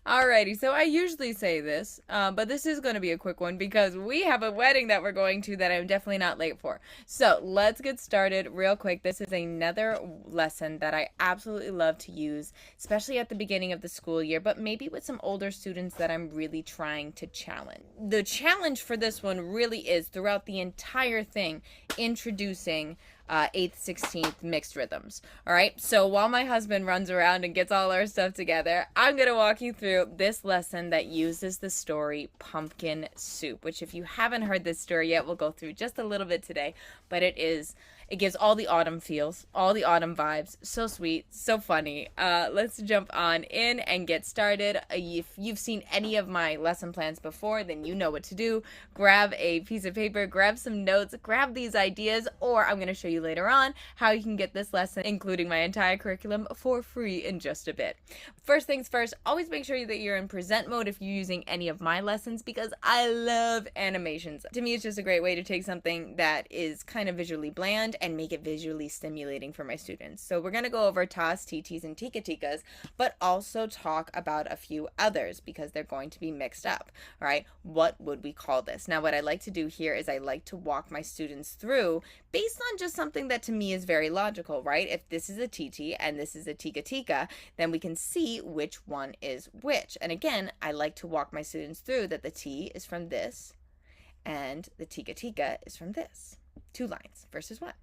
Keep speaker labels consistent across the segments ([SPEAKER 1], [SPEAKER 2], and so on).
[SPEAKER 1] Alrighty, so I usually say this, but this is going to be a quick one because we have a wedding that we're going to that I'm definitely not late for. So let's get started real quick. This is another lesson that I absolutely love to use, especially at the beginning of the school year, but maybe with some older students that I'm really trying to challenge. The challenge for this one really is throughout the entire thing, introducing 8th, 16th mixed rhythms. All right. So while my husband runs around and gets all our stuff together, I'm going to walk you through this lesson that uses the story Pumpkin Soup, which if you haven't heard this story yet, we'll go through just a little bit today, but it gives all the autumn feels, all the autumn vibes. So sweet, so funny. Let's jump on in and get started. If you've seen any of my lesson plans before, then you know what to do. Grab a piece of paper, grab some notes, grab these ideas, or I'm going to show you later on how you can get this lesson, including my entire curriculum, for free in just a bit. First things first, always make sure that you're in present mode if you're using any of my lessons because I love animations. To me, it's just a great way to take something that is kind of visually bland and make it visually stimulating for my students. So we're going to go over Tas, Titis, and Tika-Tikas, but also talk about a few others because they're going to be mixed up. All right, what would we call this? Now, what I like to do here is I like to walk my students through based on just something that to me is very logical, right? If this is a Titi and this is a Tika-Tika, then we can see which one is which. And again, I like to walk my students through that the T is from this and the Tika-Tika is from this. 2 lines versus 1.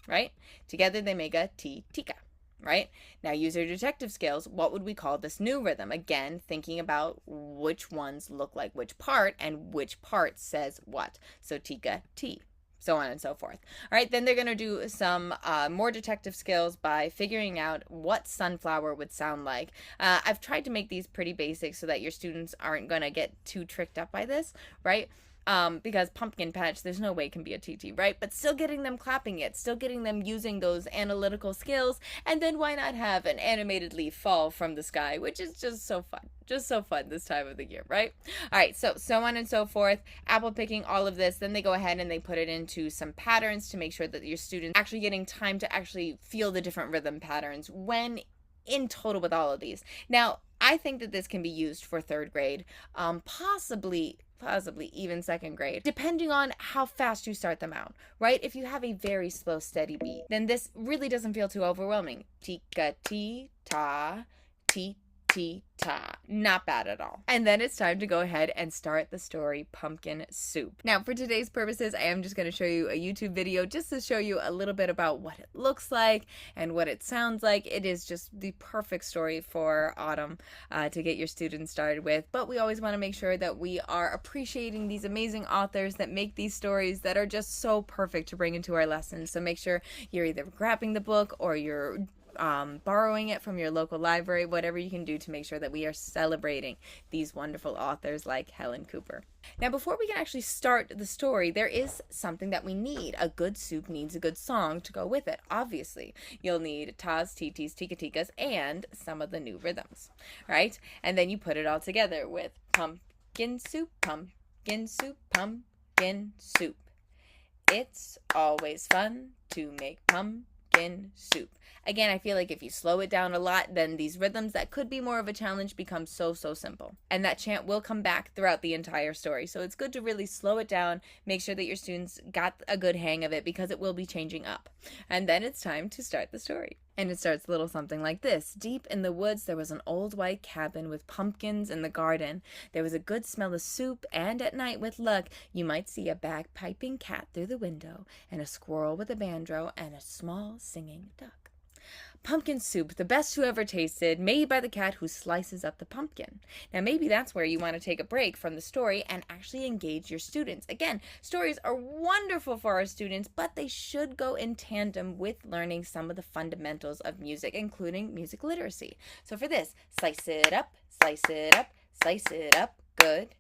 [SPEAKER 1] Right? Together they make a Tika, right? Now use your deductive skills. What would we call this new rhythm? Again, thinking about which ones look like which part and which part says what. So Tika, T, so on and so forth. All right, then they're going to do some more deductive skills by figuring out what sunflower would sound like. I've tried to make these pretty basic so that your students aren't going to get too tricked up by this, right? Because pumpkin patch, there's no way it can be a TT, right? But still getting them clapping it, still getting them using those analytical skills, and then why not have an animated leaf fall from the sky, which is just so fun. Just so fun this time of the year, right? All right, so on and so forth, apple picking, all of this, then they go ahead and they put it into some patterns to make sure that your students actually getting time to actually feel the different rhythm patterns when in total with all of these. Now, I think that this can be used for 3rd grade, possibly even 2nd grade, depending on how fast you start them out, right? If you have a very slow, steady beat, then this really doesn't feel too overwhelming. Tika-ti-ta, ti-ti-ta. Not bad at all. And then it's time to go ahead and start the story Pumpkin Soup. Now, for today's purposes, I am just going to show you a YouTube video just to show you a little bit about what it looks like and what it sounds like. It is just the perfect story for autumn to get your students started with. But we always want to make sure that we are appreciating these amazing authors that make these stories that are just so perfect to bring into our lessons. So make sure you're either grabbing the book or you're borrowing it from your local library, whatever you can do to make sure that we are celebrating these wonderful authors like Helen Cooper. Now, before we can actually start the story, there is something that we need. A good soup needs a good song to go with it, obviously. You'll need Tas, Titis, Tika-Tikas, and some of the new rhythms, right? And then you put it all together with pumpkin soup, pumpkin soup, pumpkin soup. It's always fun to make pumpkin soup. Again, I feel like if you slow it down a lot, then these rhythms that could be more of a challenge become so simple. And that chant will come back throughout the entire story. So it's good to really slow it down, make sure that your students got a good hang of it because it will be changing up. And then it's time to start the story. And it starts a little something like this. Deep in the woods, there was an old white cabin with pumpkins in the garden. There was a good smell of soup, and at night, with luck, you might see a bagpiping cat through the window, and a squirrel with a banjo, and a small singing duck. Pumpkin soup, the best you ever tasted, made by the cat who slices up the pumpkin. Now, maybe that's where you want to take a break from the story and actually engage your students. Again, stories are wonderful for our students, but they should go in tandem with learning some of the fundamentals of music, including music literacy. So for this, slice it up, slice it up, slice it up, good.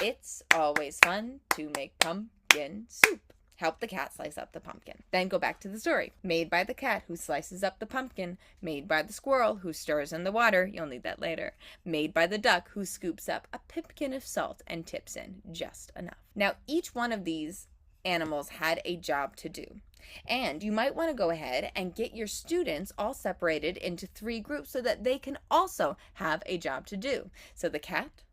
[SPEAKER 1] It's always fun to make pumpkin soup. Help the cat slice up the pumpkin. Then go back to the story. Made by the cat who slices up the pumpkin. Made by the squirrel who stirs in the water. You'll need that later. Made by the duck who scoops up a pipkin of salt and tips in just enough. Now, each one of these animals had a job to do. And you might want to go ahead and get your students all separated into 3 groups so that they can also have a job to do. So the cat,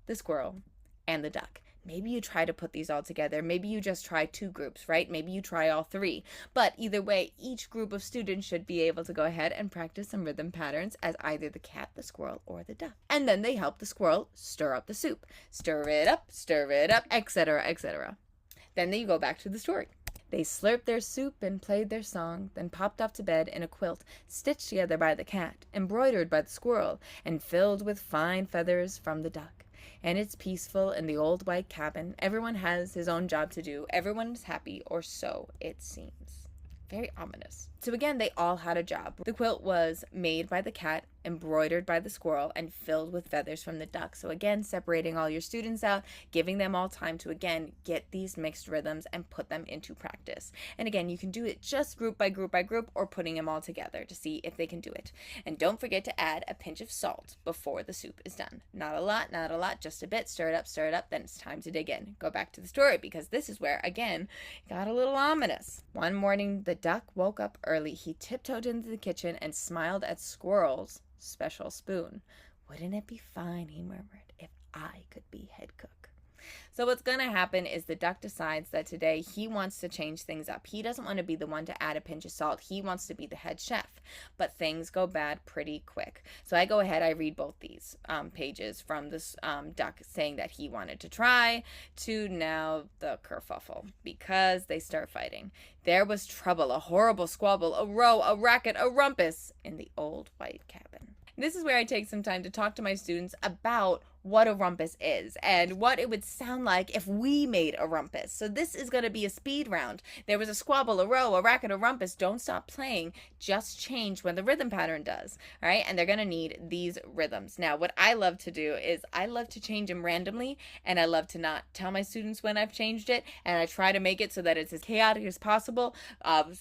[SPEAKER 1] the squirrel, and the duck. Maybe you try to put these all together. Maybe you just try 2 groups, right? Maybe you try all 3. But either way, each group of students should be able to go ahead and practice some rhythm patterns as either the cat, the squirrel, or the duck. And then they help the squirrel stir up the soup. Stir it up, etc., etc. Then you go back to the story. They slurped their soup and played their song, then popped off to bed in a quilt, stitched together by the cat, embroidered by the squirrel, and filled with fine feathers from the duck. And it's peaceful in the old white cabin. Everyone has his own job to do. Everyone is happy, or so it seems. Very ominous. So again, they all had a job. The quilt was made by the cat, embroidered by the squirrel, and filled with feathers from the duck. So again, separating all your students out, giving them all time to, again, get these mixed rhythms and put them into practice. And again, you can do it just group by group by group, or putting them all together to see if they can do it. And don't forget to add a pinch of salt before the soup is done. Not a lot, just a bit. Stir it up, then it's time to dig in. Go back to the story, because this is where, again, it got a little ominous. One morning, the duck woke up early. He tiptoed into the kitchen and smiled at Squirrel's special spoon. "Wouldn't it be fine," he murmured, "if I could be head cook?" So what's going to happen is the duck decides that today he wants to change things up. He doesn't want to be the one to add a pinch of salt. He wants to be the head chef. But things go bad pretty quick. So I go ahead, I read both these pages from this duck saying that he wanted to try to now the kerfuffle, because they start fighting. There was trouble, a horrible squabble, a row, a racket, a rumpus in the old white cabin. This is where I take some time to talk to my students about what a rumpus is and what it would sound like if we made a rumpus. So this is going to be a speed round. There was a squabble, a row, a racket, a rumpus. Don't stop playing. Just change when the rhythm pattern does. All right. And they're going to need these rhythms. Now, what I love to do is I love to change them randomly, and I love to not tell my students when I've changed it. And I try to make it so that it's as chaotic as possible.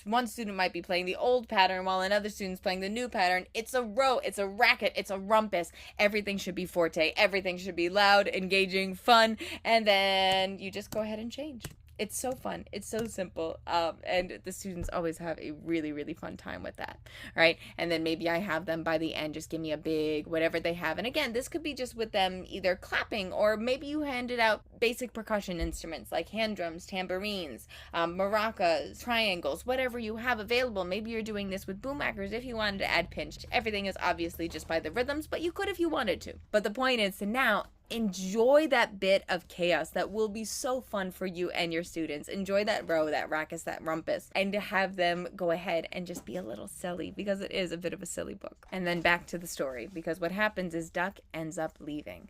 [SPEAKER 1] One student might be playing the old pattern while another student's playing the new pattern. It's a row, it's a racket, it's a rumpus. Everything should be forte. Everything should be loud, engaging, fun, and then you just go ahead and change. It's so fun. It's so simple. And the students always have a really, really fun time with that. Right? And then maybe I have them by the end just give me a big whatever they have. And again, this could be just with them either clapping, or maybe you handed out basic percussion instruments like hand drums, tambourines, maracas, triangles, whatever you have available. Maybe you're doing this with boomwhackers if you wanted to add pinch. Everything is obviously just by the rhythms, but you could if you wanted to. But the point is to now enjoy that bit of chaos that will be so fun for you and your students. Enjoy that row, that racket, that rumpus, and to have them go ahead and just be a little silly, because it is a bit of a silly book. And then back to the story, because what happens is Duck ends up leaving.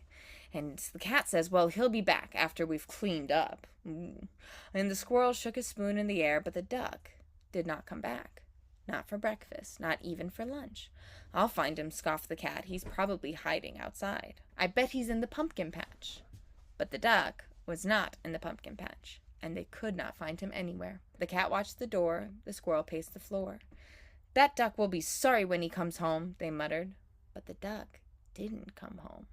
[SPEAKER 1] And the cat says, well, he'll be back after we've cleaned up. And the squirrel shook his spoon in the air, but the duck did not come back. Not for breakfast, not even for lunch. I'll find him, scoffed the cat. He's probably hiding outside. I bet he's in the pumpkin patch. But the duck was not in the pumpkin patch, and they could not find him anywhere. The cat watched the door, the squirrel paced the floor. That duck will be sorry when he comes home, they muttered. But the duck didn't come home,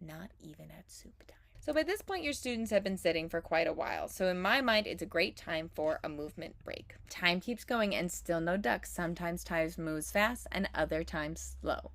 [SPEAKER 1] not even at soup time. So by this point, your students have been sitting for quite a while. So in my mind, it's a great time for a movement break. Time keeps going and still no duck. Sometimes time moves fast and other times slow.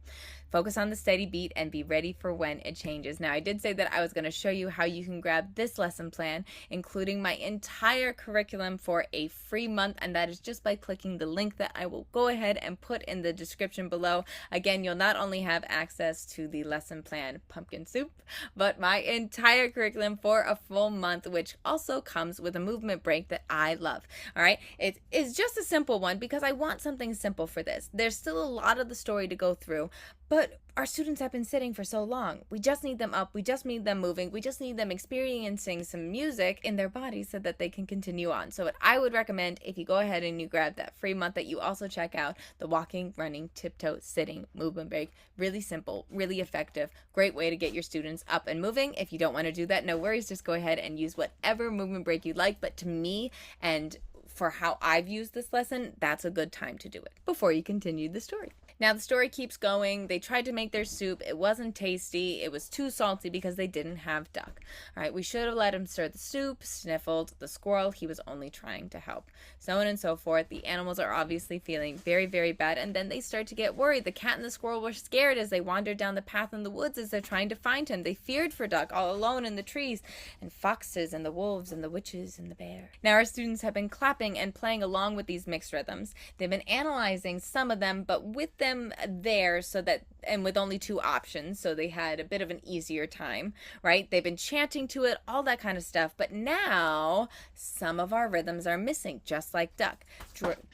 [SPEAKER 1] Focus on the steady beat and be ready for when it changes. Now, I did say that I was going to show you how you can grab this lesson plan, including my entire curriculum, for a free month, and that is just by clicking the link that I will go ahead and put in the description below. Again, you'll not only have access to the lesson plan Pumpkin Soup, but my entire curriculum for a full month, which also comes with a movement break that I love. All right, it is just a simple one because I want something simple for this. There's still a lot of the story to go through, but our students have been sitting for so long. We just need them up. We just need them moving. We just need them experiencing some music in their bodies so that they can continue on. So what I would recommend, if you go ahead and you grab that free month, that you also check out the walking, running, tiptoe, sitting movement break. Really simple, really effective, great way to get your students up and moving. If you don't want to do that, no worries. Just go ahead and use whatever movement break you like. But to me, and for how I've used this lesson, that's a good time to do it before you continue the story. Now the story keeps going. They tried to make their soup. It wasn't tasty. It was too salty because they didn't have duck. All right, we should have let him stir the soup, sniffled the squirrel. He was only trying to help. So on and so forth. The animals are obviously feeling very, very bad, and then they start to get worried. The cat and the squirrel were scared as they wandered down the path in the woods as they're trying to find him. They feared for duck all alone in the trees, and foxes and the wolves and the witches and the bear. Now our students have been clapping and playing along with these mixed rhythms. They've been analyzing some of them, but with them there so that, and with only two options, so they had a bit of an easier time, right? They've been chanting to it, all that kind of stuff, but now some of our rhythms are missing, just like duck.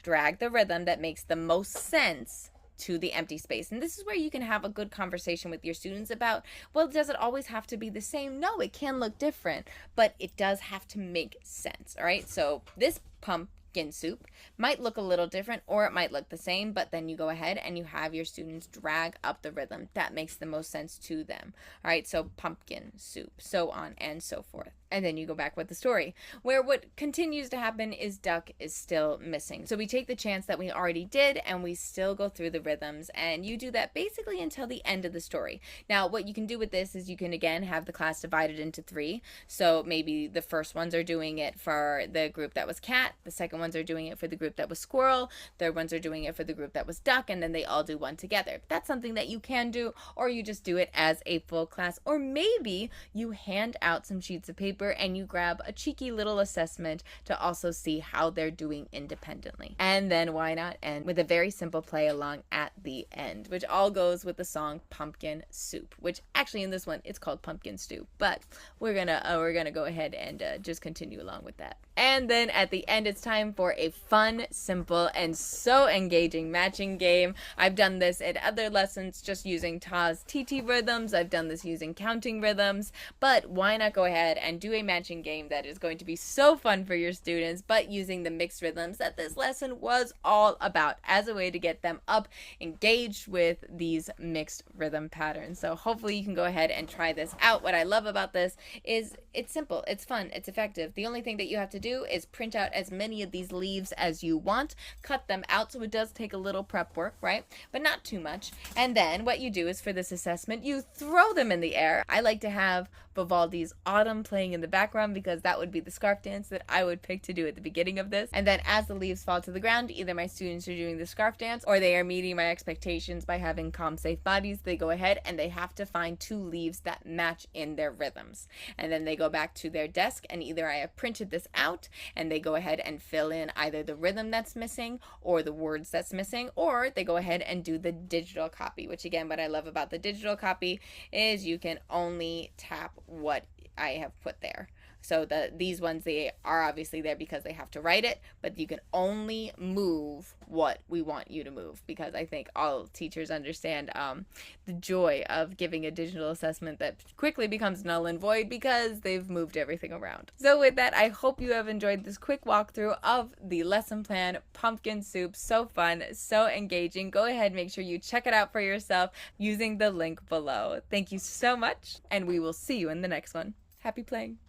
[SPEAKER 1] Drag the rhythm that makes the most sense to the empty space. And this is where you can have a good conversation with your students about, well, does it always have to be the same? No, it can look different, but it does have to make sense. All right, so this pumpkin soup might look a little different, or it might look the same, but then you go ahead and you have your students drag up the rhythm that makes the most sense to them. All right, so pumpkin soup, so on and so forth. And then you go back with the story, where what continues to happen is duck is still missing. So we take the chance that we already did and we still go through the rhythms, and you do that basically until the end of the story. Now what you can do with this is you can again have the class divided into three. So maybe the first ones are doing it for the group that was cat, the second ones are doing it for the group that was squirrel, third ones are doing it for the group that was duck, and then they all do one together. That's something that you can do, or you just do it as a full class, or maybe you hand out some sheets of paper and you grab a cheeky little assessment to also see how they're doing independently. And then why not end with a very simple play along at the end, which all goes with the song Pumpkin Soup, which actually in this one it's called Pumpkin Stew, but we're gonna go ahead and just continue along with that. And then at the end, it's time for a fun, simple, and so engaging matching game. I've done this in other lessons just using Ta's Titi rhythms. I've done this using counting rhythms, but why not go ahead and do a matching game that is going to be so fun for your students, but using the mixed rhythms that this lesson was all about as a way to get them up, engaged with these mixed rhythm patterns. So hopefully you can go ahead and try this out. What I love about this is it's simple, it's fun, it's effective. The only thing that you have to do is print out as many of these leaves as you want, cut them out, so it does take a little prep work, right? But not too much. And then what you do is for this assessment, you throw them in the air. I like to have Vivaldi's Autumn playing in the background because that would be the scarf dance that I would pick to do at the beginning of this. And then as the leaves fall to the ground, either my students are doing the scarf dance or they are meeting my expectations by having calm, safe bodies. They go ahead and they have to find two leaves that match in their rhythms. And then they go back to their desk and either I have printed this out and they go ahead and fill in either the rhythm that's missing or the words that's missing, or they go ahead and do the digital copy, which again, what I love about the digital copy is you can only tap what I have put there. So these ones, they are obviously there because they have to write it, but you can only move what we want you to move, because I think all teachers understand the joy of giving a digital assessment that quickly becomes null and void because they've moved everything around. So with that, I hope you have enjoyed this quick walkthrough of the lesson plan Pumpkin Soup. So fun, so engaging. Go ahead, make sure you check it out for yourself using the link below. Thank you so much, and we will see you in the next one. Happy playing.